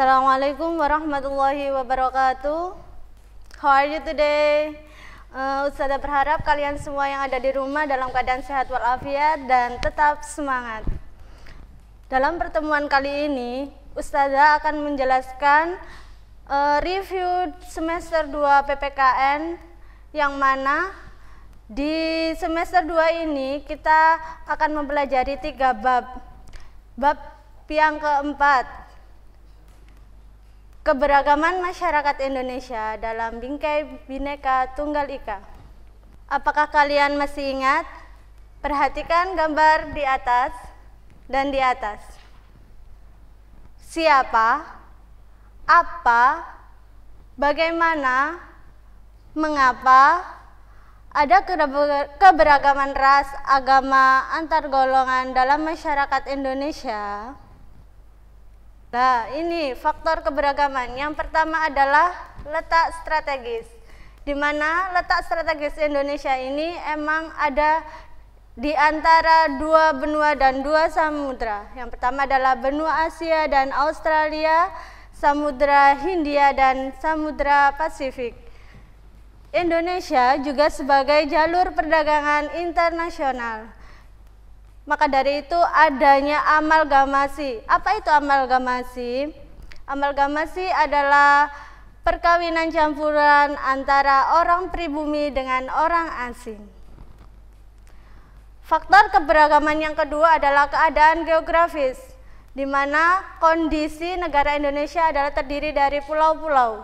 Assalamualaikum warahmatullahi wabarakatuh. How are you today? Ustazah berharap kalian semua yang ada di rumah dalam keadaan sehat walafiat dan tetap semangat. Dalam pertemuan kali ini, Ustazah akan menjelaskan review semester 2 PPKN, yang mana di semester 2 ini kita akan mempelajari 3 bab. Bab yang keempat, keberagaman masyarakat Indonesia dalam bingkai Bhinneka Tunggal Ika. Apakah kalian masih ingat? Perhatikan gambar di atas dan di atas. Siapa, apa, bagaimana, mengapa ada keberagaman ras, agama, antar golongan dalam masyarakat Indonesia? Nah, ini faktor keberagaman. Yang pertama adalah letak strategis, di mana letak strategis Indonesia ini emang ada di antara 2 benua dan 2 samudra. Yang pertama adalah benua Asia dan Australia, Samudra Hindia dan Samudra Pasifik. Indonesia juga sebagai jalur perdagangan internasional. Maka dari itu adanya amalgamasi. Apa itu amalgamasi? Amalgamasi adalah perkawinan campuran antara orang pribumi dengan orang asing. Faktor keberagaman yang kedua adalah keadaan geografis, di mana kondisi negara Indonesia adalah terdiri dari pulau-pulau.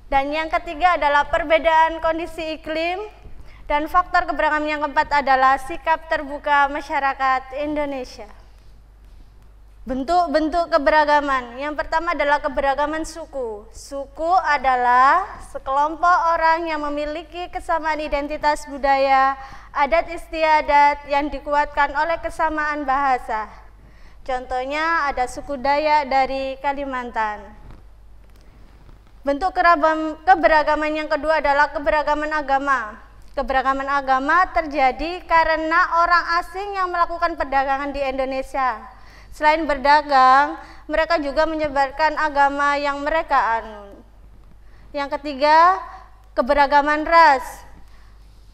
Dan yang ketiga adalah perbedaan kondisi iklim. Dan faktor keberagaman yang keempat adalah sikap terbuka masyarakat Indonesia. Bentuk-bentuk keberagaman. Yang pertama adalah keberagaman suku. Suku adalah sekelompok orang yang memiliki kesamaan identitas budaya, adat istiadat yang dikuatkan oleh kesamaan bahasa. Contohnya ada suku Dayak dari Kalimantan. Bentuk keberagaman yang kedua adalah keberagaman agama. Keberagaman agama terjadi karena orang asing yang melakukan perdagangan di Indonesia. Selain berdagang, mereka juga menyebarkan agama yang mereka anut. Yang ketiga, keberagaman ras,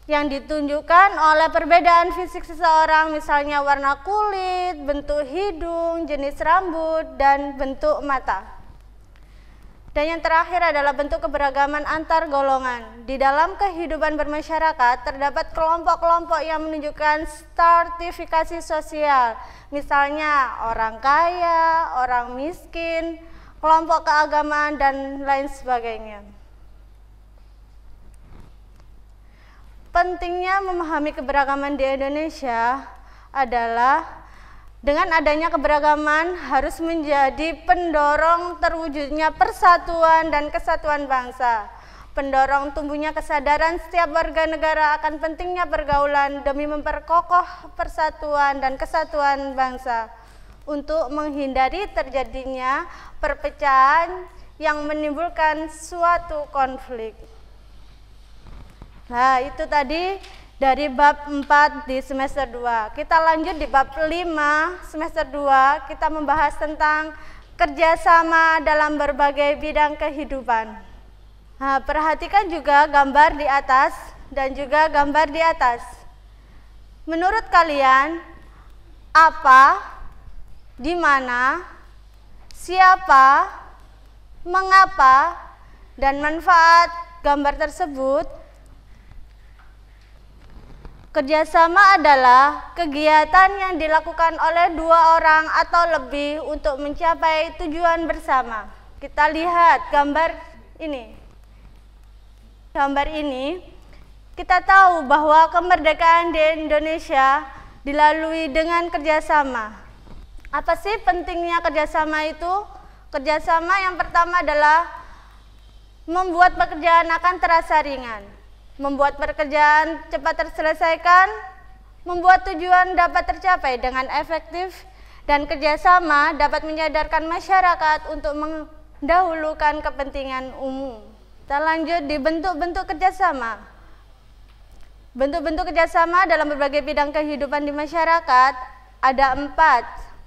yang ditunjukkan oleh perbedaan fisik seseorang, misalnya warna kulit, bentuk hidung, jenis rambut, dan bentuk mata. Dan yang terakhir adalah bentuk keberagaman antar golongan. Di dalam kehidupan bermasyarakat terdapat kelompok-kelompok yang menunjukkan stratifikasi sosial. Misalnya orang kaya, orang miskin, kelompok keagamaan, dan lain sebagainya. Pentingnya memahami keberagaman di Indonesia adalah dengan adanya keberagaman harus menjadi pendorong terwujudnya persatuan dan kesatuan bangsa, pendorong tumbuhnya kesadaran setiap warga negara akan pentingnya pergaulan demi memperkokoh persatuan dan kesatuan bangsa untuk menghindari terjadinya perpecahan yang menimbulkan suatu konflik. Nah, itu tadi dari bab 4 di semester 2. Kita lanjut di bab 5 semester 2. Kita membahas tentang kerjasama dalam berbagai bidang kehidupan. Nah, perhatikan juga gambar di atas dan juga gambar di atas. Menurut kalian, apa, di mana, siapa, mengapa, dan manfaat gambar tersebut? Kerjasama adalah kegiatan yang dilakukan oleh 2 orang atau lebih untuk mencapai tujuan bersama. Kita lihat gambar ini. Gambar ini, kita tahu bahwa kemerdekaan di Indonesia dilalui dengan kerjasama. Apa sih pentingnya kerjasama itu? Kerjasama yang pertama adalah membuat pekerjaan akan terasa ringan. Membuat pekerjaan cepat terselesaikan, membuat tujuan dapat tercapai dengan efektif, dan kerjasama dapat menyadarkan masyarakat untuk mendahulukan kepentingan umum. Kita lanjut di bentuk-bentuk kerjasama. Bentuk-bentuk kerjasama dalam berbagai bidang kehidupan di masyarakat ada 4.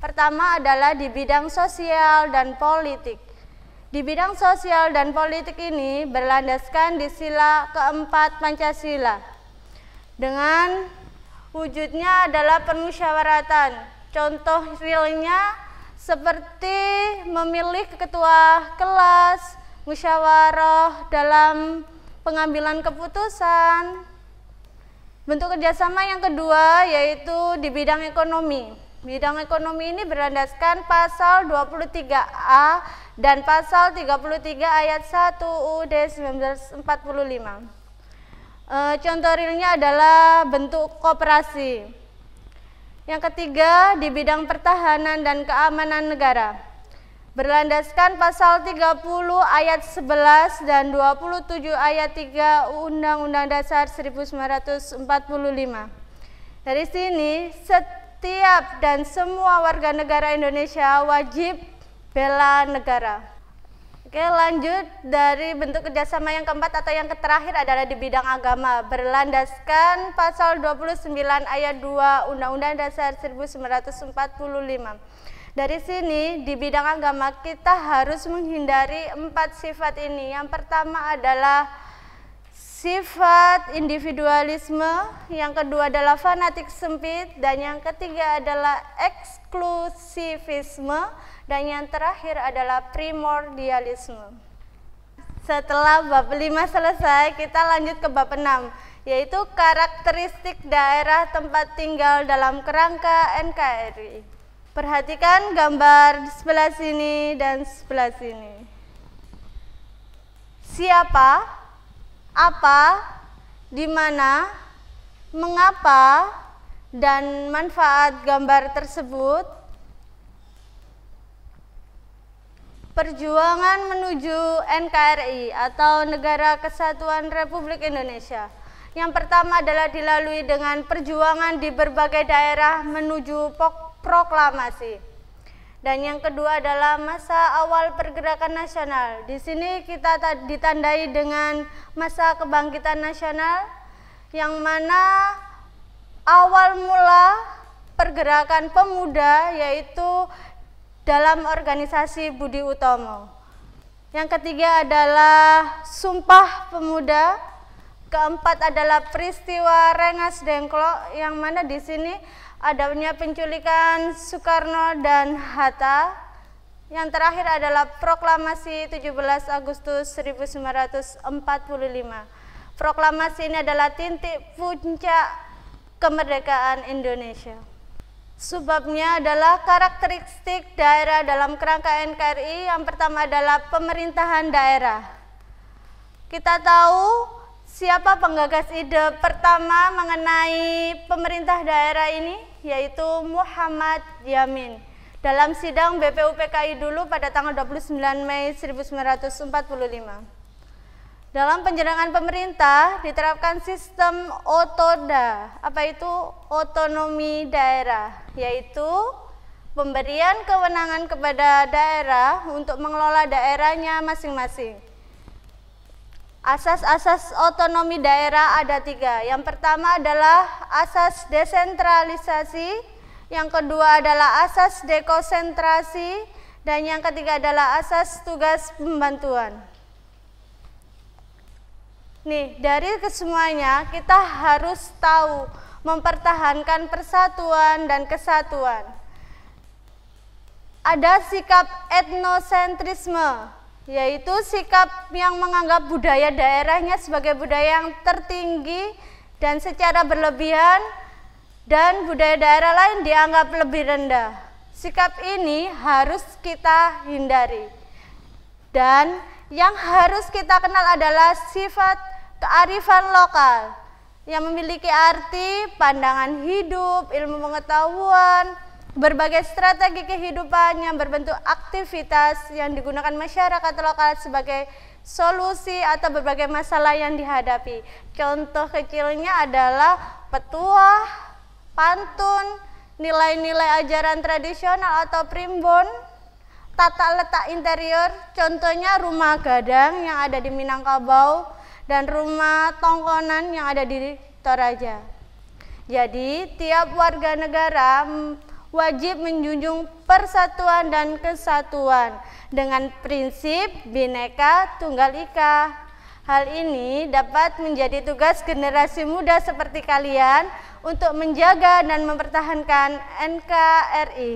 Pertama adalah di bidang sosial dan politik. Di bidang sosial dan politik ini berlandaskan di sila keempat Pancasila. Dengan wujudnya adalah permusyawaratan. Contoh realnya seperti memilih ketua kelas, musyawarah dalam pengambilan keputusan. Bentuk kerjasama yang kedua yaitu di bidang ekonomi. Bidang ekonomi ini berlandaskan pasal 23A dan pasal 33 ayat 1 UUD 1945. Contoh realnya adalah bentuk koperasi. Yang ketiga di bidang pertahanan dan keamanan negara. Berlandaskan pasal 30 ayat 11 dan 27 ayat 3 Undang-Undang Dasar 1945. Dari sini setiap dan semua warga negara Indonesia wajib bela negara. Oke, lanjut dari bentuk kerjasama yang keempat atau yang terakhir adalah di bidang agama. Berlandaskan pasal 29 ayat 2 Undang-Undang Dasar 1945. Dari sini di bidang agama kita harus menghindari 4 sifat ini. Yang pertama adalah sifat individualisme, yang kedua adalah fanatik sempit, dan yang ketiga adalah eksklusivisme, dan yang terakhir adalah primordialisme. Setelah bab 5 selesai, kita lanjut ke bab 6, yaitu karakteristik daerah tempat tinggal dalam kerangka NKRI. Perhatikan gambar di sebelah sini dan sebelah sini. Siapa, apa, di mana, mengapa, dan manfaat gambar tersebut. Perjuangan menuju NKRI atau Negara Kesatuan Republik Indonesia. Yang pertama adalah dilalui dengan perjuangan di berbagai daerah menuju proklamasi. Dan yang kedua adalah masa awal pergerakan nasional. Di sini kita ditandai dengan masa kebangkitan nasional, yang mana awal mula pergerakan pemuda yaitu dalam organisasi Budi Utomo. Yang ketiga adalah Sumpah Pemuda. Keempat adalah peristiwa Rengas Dengklok, yang mana di sini adanya penculikan Soekarno dan Hatta. Yang terakhir adalah proklamasi 17 Agustus 1945. Proklamasi ini adalah titik puncak kemerdekaan Indonesia. Sebabnya adalah karakteristik daerah dalam kerangka NKRI. Yang pertama adalah pemerintahan daerah. Kita tahu siapa penggagas ide pertama mengenai pemerintah daerah ini, yaitu Muhammad Yamin. Dalam sidang BPUPKI dulu pada tanggal 29 Mei 1945. Dalam penjalangan pemerintah diterapkan sistem otoda. Apa itu otonomi daerah? Yaitu pemberian kewenangan kepada daerah untuk mengelola daerahnya masing-masing. Asas-asas otonomi daerah ada 3. Yang pertama adalah asas desentralisasi, yang kedua adalah asas dekonsentrasi, dan yang ketiga adalah asas tugas pembantuan. Nih, dari kesemuanya kita harus tahu mempertahankan persatuan dan kesatuan. Ada sikap etnosentrisme, yaitu sikap yang menganggap budaya daerahnya sebagai budaya yang tertinggi dan secara berlebihan, dan budaya daerah lain dianggap lebih rendah. Sikap ini harus kita hindari. Dan yang harus kita kenal adalah sifat kearifan lokal yang memiliki arti pandangan hidup, ilmu pengetahuan, berbagai strategi kehidupan yang berbentuk aktivitas yang digunakan masyarakat lokal sebagai solusi atau berbagai masalah yang dihadapi. Contoh kecilnya adalah petuah, pantun, nilai-nilai ajaran tradisional atau primbon, tata letak interior, contohnya rumah gadang yang ada di Minangkabau dan rumah tongkonan yang ada di Toraja. Jadi tiap warga negara wajib menjunjung persatuan dan kesatuan dengan prinsip Bhinneka Tunggal Ika. Hal ini dapat menjadi tugas generasi muda seperti kalian untuk menjaga dan mempertahankan NKRI.